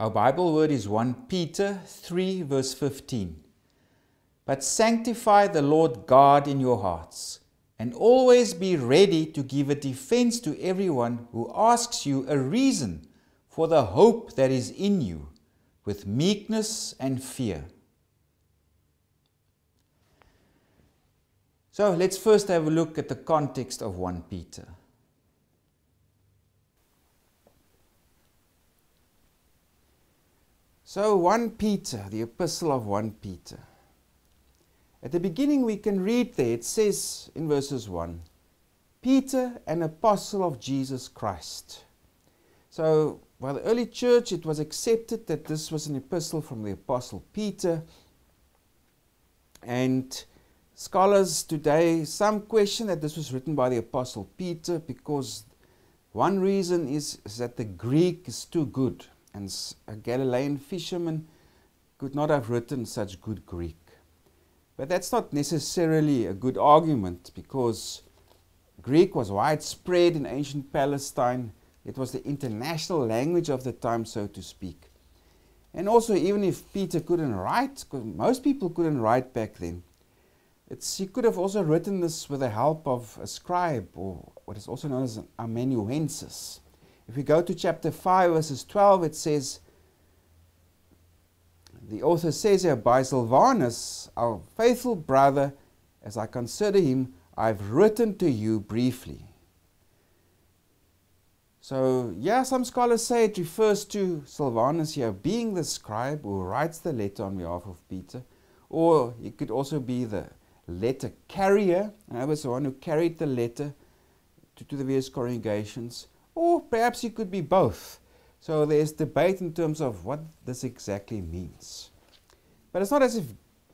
Our Bible word is 1 Peter 3 verse 15. But sanctify the Lord God in your hearts, and always be ready to give a defense to everyone who asks you a reason for the hope that is in you, with meekness and fear. So let's first have a look at the context of 1 Peter. So 1 Peter, the epistle of 1 Peter. At the beginning we can read there, it says in verses 1, Peter, an apostle of Jesus Christ. So by the early church it was accepted that this was an epistle from the apostle Peter. And scholars today, some question that this was written by the apostle Peter because one reason is that the Greek is too good. And a Galilean fisherman could not have written such good Greek. But that's not necessarily a good argument because Greek was widespread in ancient Palestine. It was the international language of the time, so to speak. And also, even if Peter couldn't write, because most people couldn't write back then, he could have also written this with the help of a scribe, or what is also known as an amanuensis. If we go to chapter 5, verses 12, it says, the author says here, by Silvanus, our faithful brother, as I consider him, I've written to you briefly. So, yeah, some scholars say it refers to Silvanus here being the scribe who writes the letter on behalf of Peter, or it could also be the letter carrier, in other words, the one who carried the letter to the various congregations. Or perhaps it could be both. So there's debate in terms of what this exactly means. But it's not as if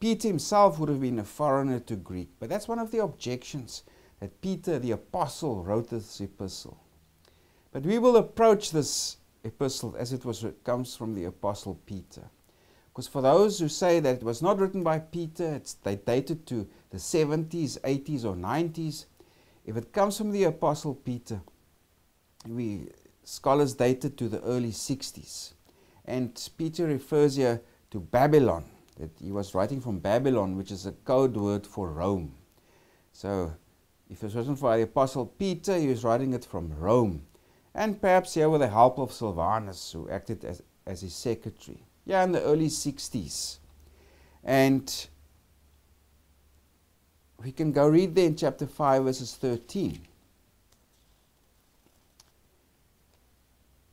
Peter himself would have been a foreigner to Greek. But that's one of the objections, that Peter the apostle wrote this epistle. But we will approach this epistle as it comes from the apostle Peter. Because for those who say that it was not written by Peter, they dated to the 70s, 80s or 90s. If it comes from the apostle Peter, scholars dated to the early 60s. And Peter refers here to Babylon, that he was writing from Babylon, which is a code word for Rome. So if it was written by the apostle Peter, he was writing it from Rome. And perhaps here with the help of Silvanus, who acted as his secretary. Yeah, in the early 60s. And we can go read there in chapter 5, verses 13.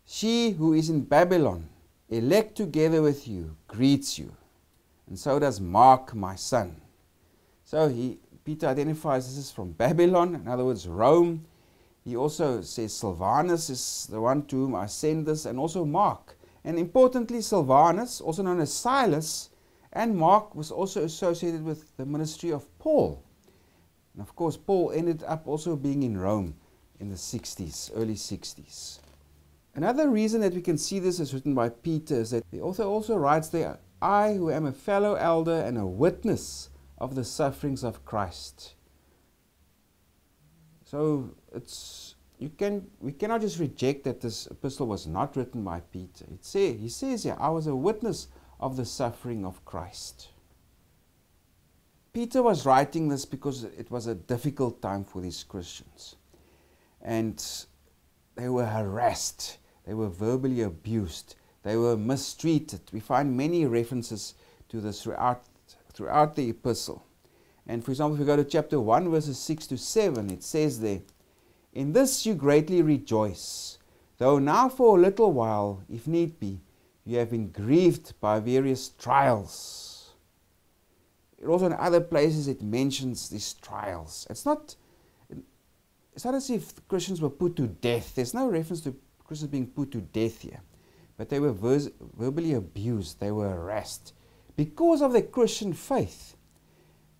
She who is in Babylon, elect together with you, greets you. And so does Mark, my son. So Peter identifies this is from Babylon, in other words, Rome. He also says Silvanus is the one to whom I send this, and also Mark. And importantly, Silvanus, also known as Silas, and Mark was also associated with the ministry of Paul. And of course, Paul ended up also being in Rome in the 60s, early 60s. Another reason that we can see this as written by Peter is that the author also writes there, I who am a fellow elder and a witness of the sufferings of Christ. So we cannot just reject that this epistle was not written by Peter. He says here, I was a witness of the suffering of Christ. Peter was writing this because it was a difficult time for these Christians. And they were harassed. They were verbally abused. They were mistreated. We find many references to this throughout the epistle. And for example, if we go to chapter 1, verses 6 to 7, it says there, in this you greatly rejoice, though now for a little while, if need be, you have been grieved by various trials. Also in other places it mentions these trials. It's not as if the Christians were put to death. There's no reference to Christians being put to death here. But they were verbally abused. They were harassed because of their Christian faith.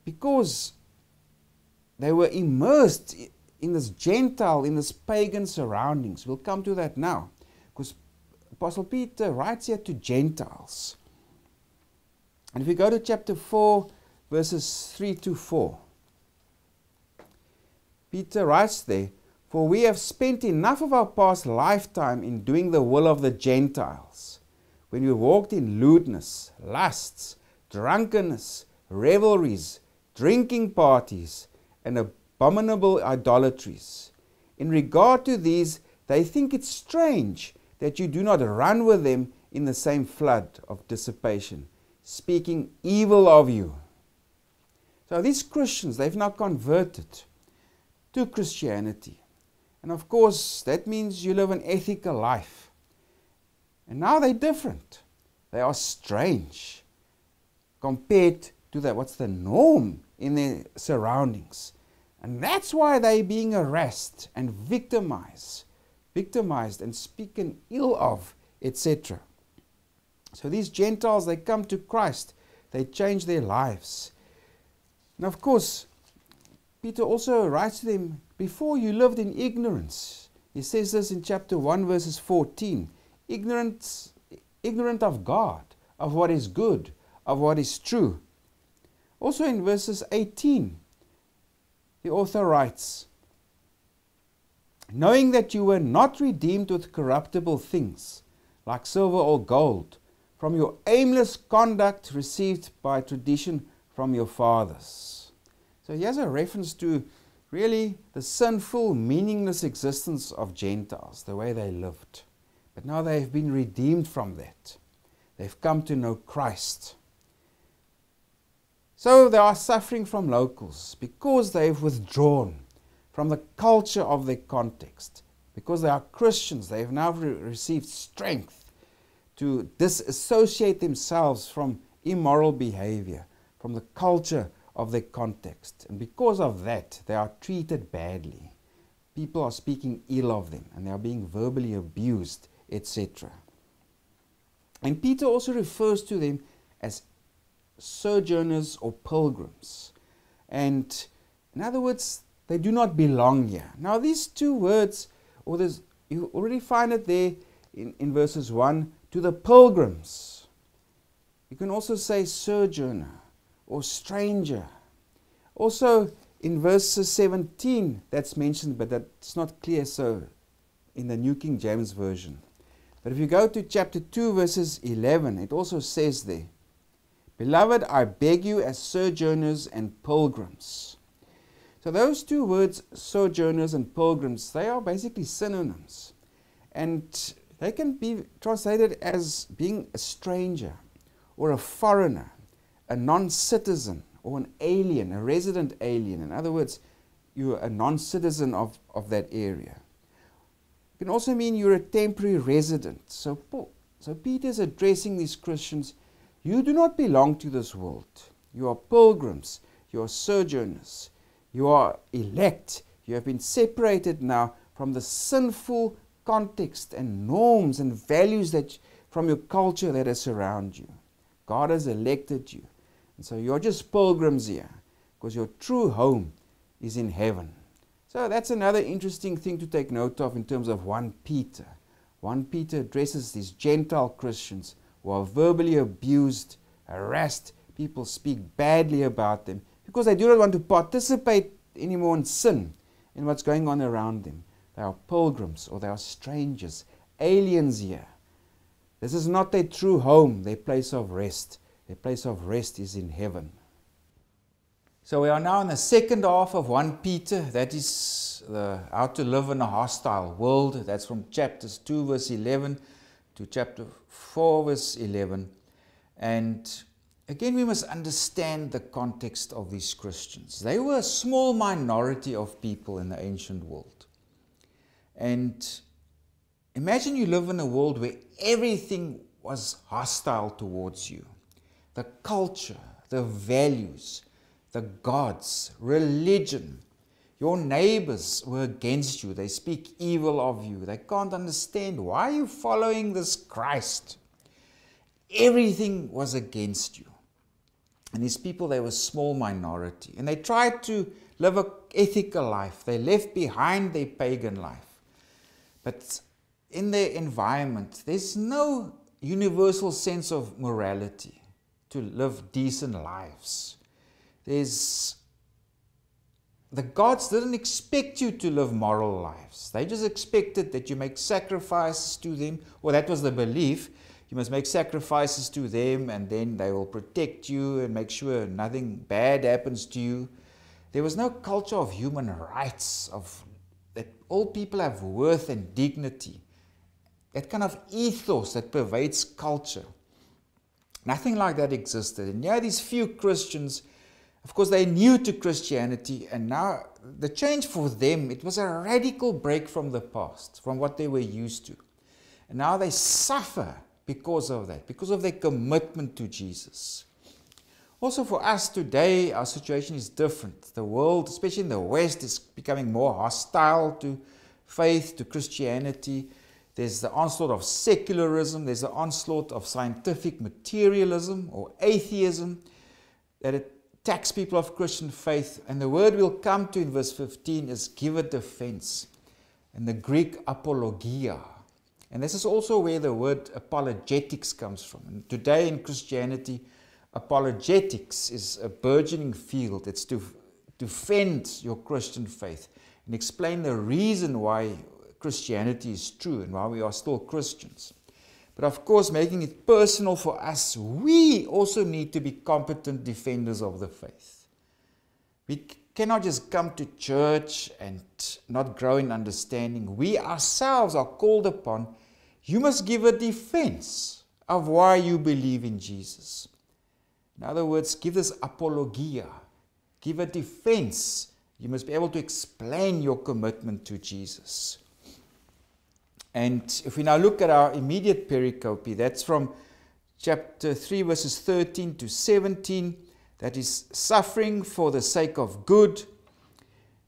Because they were immersed in this Gentile, in this pagan surroundings. We'll come to that now. Because Apostle Peter writes here to Gentiles. And if we go to chapter 4, verses 3 to 4. Peter writes there, for we have spent enough of our past lifetime in doing the will of the Gentiles, when you walked in lewdness, lusts, drunkenness, revelries, drinking parties, and abominable idolatries. In regard to these, they think it strange that you do not run with them in the same flood of dissipation, speaking evil of you. So these Christians, they've now converted to Christianity. And of course, that means you live an ethical life. And now they're different. They are strange compared to what's the norm in their surroundings. And that's why they're being harassed and victimized and spoken ill of, etc. So these Gentiles, they come to Christ. They change their lives. And of course, Peter also writes to them, before you lived in ignorance. He says this in chapter 1, verses 14. Ignorant of God, of what is good, of what is true. Also in verses 18, the author writes, knowing that you were not redeemed with corruptible things, like silver or gold, from your aimless conduct received by tradition from your fathers. So he has a reference to really the sinful, meaningless existence of Gentiles, the way they lived. But now they've been redeemed from that. They've come to know Christ. So they are suffering from locals because they've withdrawn from the culture of their context. Because they are Christians, they have now received strength to disassociate themselves from immoral behavior, from the culture of their context. And because of that, they are treated badly. People are speaking ill of them, and they are being verbally abused, etc. And Peter also refers to them as sojourners or pilgrims. And in other words, they do not belong here. Now these two words, you already find it there in verses 1, to the pilgrims. You can also say sojourner or stranger. Also in verses 17 that's mentioned, but that's not clear so in the New King James Version. But if you go to chapter 2 verses 11, it also says there, beloved, I beg you as sojourners and pilgrims. So those two words, sojourners and pilgrims, they are basically synonyms. And they can be translated as being a stranger or a foreigner, a non-citizen or an alien, a resident alien. In other words, you're a non-citizen of that area. It can also mean you're a temporary resident. So Peter's addressing these Christians. You do not belong to this world. You are pilgrims. You are sojourners. You are elect. You have been separated now from the sinful context and norms and values that from your culture that is around you. God has elected you. And so you're just pilgrims here because your true home is in heaven. So that's another interesting thing to take note of in terms of 1 Peter. 1 Peter addresses these Gentile Christians who are verbally abused, harassed. People speak badly about them because they do not want to participate anymore in sin, in what's going on around them. They are pilgrims or they are strangers, aliens here. This is not their true home, their place of rest. Their place of rest is in heaven. So we are now in the second half of 1 Peter. That is how to live in a hostile world. That's from chapters 2 verse 11 to chapter 4 verse 11. And again, we must understand the context of these Christians. They were a small minority of people in the ancient world. And imagine you live in a world where everything was hostile towards you. The culture, the values, the gods, religion. Your neighbors were against you. They speak evil of you. They can't understand. Why are you following this Christ? Everything was against you. And these people, they were a small minority. And they tried to live an ethical life. They left behind their pagan life. But in their environment, there's no universal sense of morality to live decent lives. The gods didn't expect you to live moral lives. They just expected that you make sacrifices to them, or that was the belief. you must make sacrifices to them, and then they will protect you and make sure nothing bad happens to you. There was no culture of human rights, of that all people have worth and dignity. That kind of ethos that pervades culture. Nothing like that existed. And yeah, these few Christians, of course, they're new to Christianity, and now the change for them, it was a radical break from the past, from what they were used to. And now they suffer because of that, because of their commitment to Jesus. Also for us today, our situation is different. The world, especially in the West, is becoming more hostile to faith, to Christianity. There's the onslaught of secularism, there's the onslaught of scientific materialism or atheism that attacks people of Christian faith. And the word we'll come to in verse 15 is give a defense, in the Greek apologia. And this is also where the word apologetics comes from. And today in Christianity, apologetics is a burgeoning field. It's to defend your Christian faith and explain the reason why Christianity is true and why we are still Christians. But of course, making it personal for us, we also need to be competent defenders of the faith. We cannot just come to church and not grow in understanding. We ourselves are called upon. You must give a defense of why you believe in Jesus. In other words, give this apologia. Give a defense. You must be able to explain your commitment to Jesus. And if we now look at our immediate pericope, that's from chapter 3, verses 13 to 17. That is suffering for the sake of good.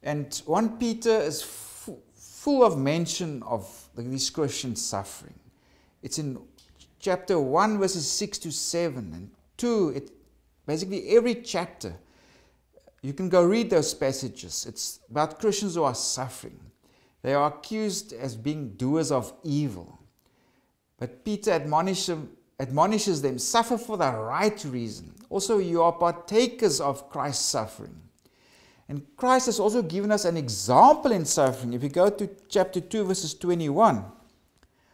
And 1 Peter is full of mention of these Christians suffering. It's in chapter 1, verses 6 to 7, and 2, basically every chapter. You can go read those passages. It's about Christians who are suffering. They are accused as being doers of evil. But Peter admonishes them, suffer for the right reason. Also, you are partakers of Christ's suffering. And Christ has also given us an example in suffering. If you go to chapter 2, verses 21.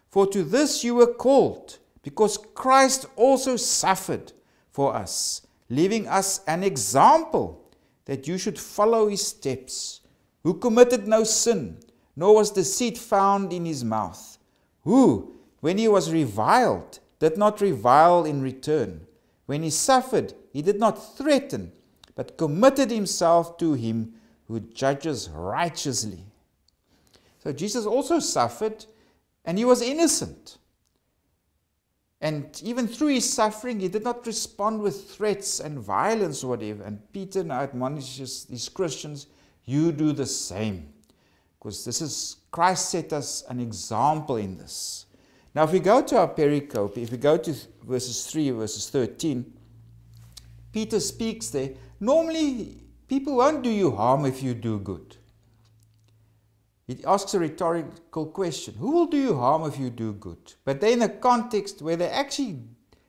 For to this you were called, because Christ also suffered for us, leaving us an example that you should follow his steps, who committed no sin, nor was deceit found in his mouth, who, when he was reviled, did not revile in return. When he suffered, he did not threaten, but committed himself to him who judges righteously. So Jesus also suffered, and he was innocent. And even through his suffering, he did not respond with threats and violence or whatever. And Peter now admonishes these Christians, you do the same. Because this is, Christ set us an example in this. Now if we go to our pericope, if we go to verses 3, verses 13, Peter speaks there. Normally, people won't do you harm if you do good. He asks a rhetorical question. Who will do you harm if you do good? But they're in a context where they actually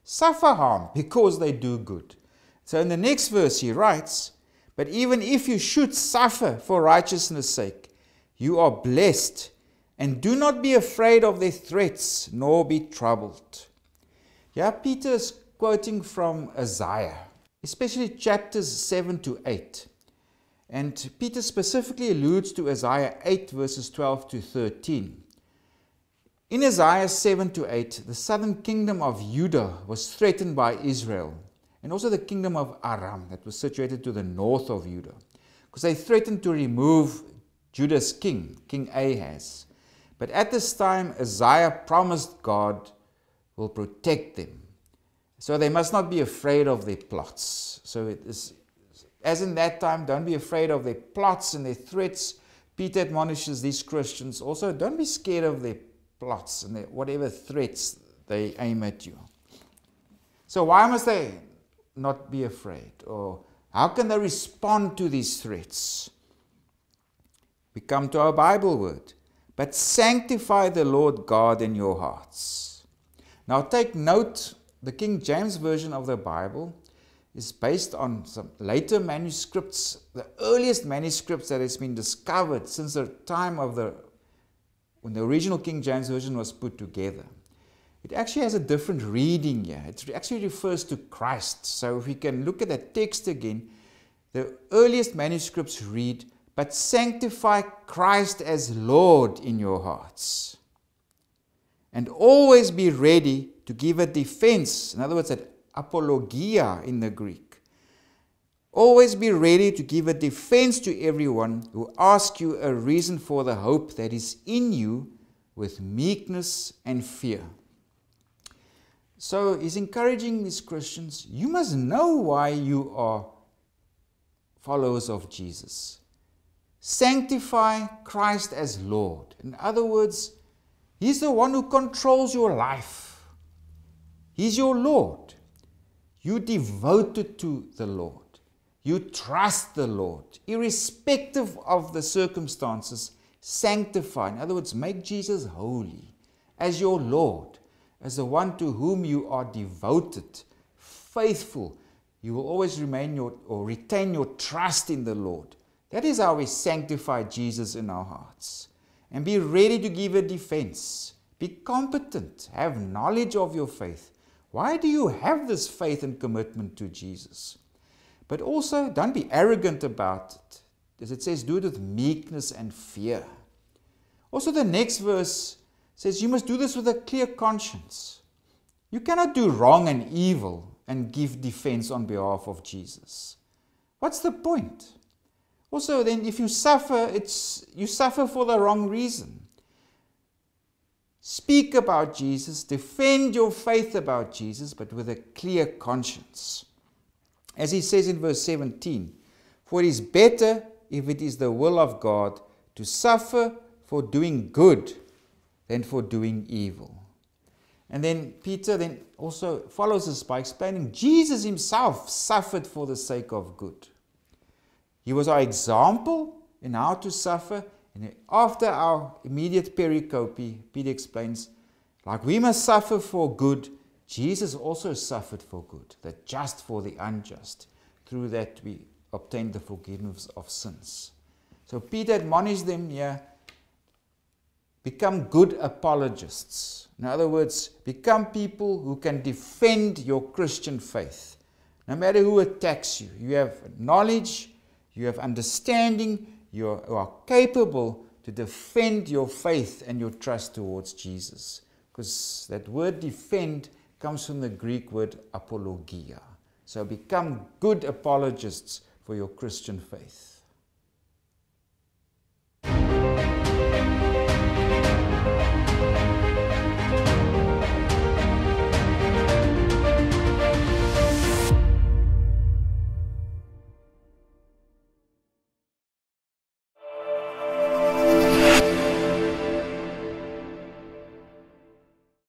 suffer harm because they do good. So in the next verse he writes, but even if you should suffer for righteousness' sake, you are blessed, and do not be afraid of their threats, nor be troubled. Yeah, Peter is quoting from Isaiah, especially chapters 7 to 8. And Peter specifically alludes to Isaiah 8, verses 12 to 13. In Isaiah 7 to 8, the southern kingdom of Judah was threatened by Israel, and also the kingdom of Aram that was situated to the north of Judah, because they threatened to remove Judah's king, King Ahaz. But at this time, Isaiah promised God will protect them. So they must not be afraid of their plots. So it is, as in that time, don't be afraid of their plots and their threats. Peter admonishes these Christians also, don't be scared of their plots and whatever threats they aim at you. So why must they not be afraid? Or how can they respond to these threats? We come to our Bible word. But sanctify the Lord God in your hearts. Now take note, the King James Version of the Bible is based on some later manuscripts, the earliest manuscripts that has been discovered since the time of when the original King James Version was put together. it actually has a different reading here. It actually refers to Christ. So if we can look at that text again, the earliest manuscripts read, "But sanctify Christ as Lord in your hearts. And always be ready to give a defense." In other words, that apologia in the Greek. Always be ready to give a defense to everyone who asks you a reason for the hope that is in you with meekness and fear. So he's encouraging these Christians, you must know why you are followers of Jesus. Sanctify Christ as Lord. In other words, he's the one who controls your life. He's your Lord. You devoted to the Lord. You trust the Lord. Irrespective of the circumstances, sanctify. In other words, make Jesus holy as your Lord, as the one to whom you are devoted, faithful. You will always retain your trust in the Lord. That is how we sanctify Jesus in our hearts. And be ready to give a defense. Be competent. Have knowledge of your faith. Why do you have this faith and commitment to Jesus? But also, don't be arrogant about it. As it says, do it with meekness and fear. Also, the next verse says, you must do this with a clear conscience. You cannot do wrong and evil and give defense on behalf of Jesus. What's the point? Also, then, if you suffer, you suffer for the wrong reason. Speak about Jesus, defend your faith about Jesus, but with a clear conscience. As he says in verse 17, for it is better, if it is the will of God, to suffer for doing good than for doing evil. And then Peter then also follows this by explaining Jesus himself suffered for the sake of good. He was our example in how to suffer. And after our immediate pericope, Peter explains, like we must suffer for good, Jesus also suffered for good, the just for the unjust. Through that we obtain the forgiveness of sins. So Peter admonished them here, become good apologists. In other words, become people who can defend your Christian faith. No matter who attacks you, you have knowledge, you have understanding, you are capable to defend your faith and your trust towards Jesus. Because that word defend comes from the Greek word apologia. So become good apologists for your Christian faith.